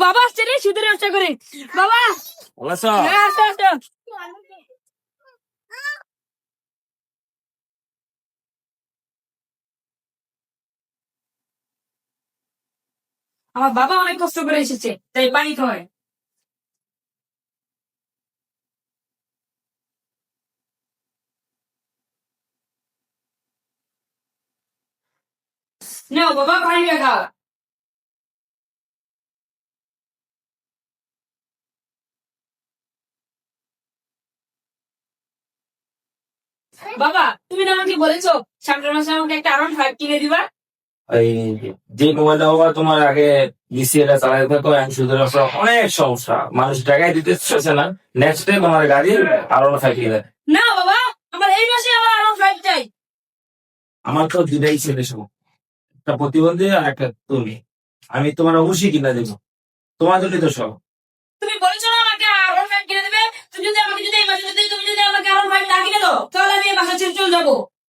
বাবা আসছে রে, সুদের ব্যবসা করে। বাবা ভালো আছো? হ্যাঁ, আসো আসো। আমার বাবা অনেক কষ্ট করে এসেছে, তাই পানি খাওয়ায়। নাও বাবা, পানি খাও। বাবা, তুমি না আমাকে বলেছো সামনের মাসে আমাকে একটা R15 কিনে দিবা। এই যে মোবাইলটা বাবা তোমার আগে দিছি এটা চালাতে থাকো, আমি সুদের ব্যবসা অনেক সমস্যা, মানুষ টাকাই দিতে চাইছে না। নেক্সট ডে তোমার গাড়ি আরো থাকিয়ে না বাবা, আমার এই মাসে আমার R15 চাই। আমার তো দুটাই ছেলে সব, একটা প্রতিবন্ধী আর একটা তুমি। আমি তোমার অবশ্যই কিনা দেবো, তোমার জন্যই তো সব। তুমি বলেছো না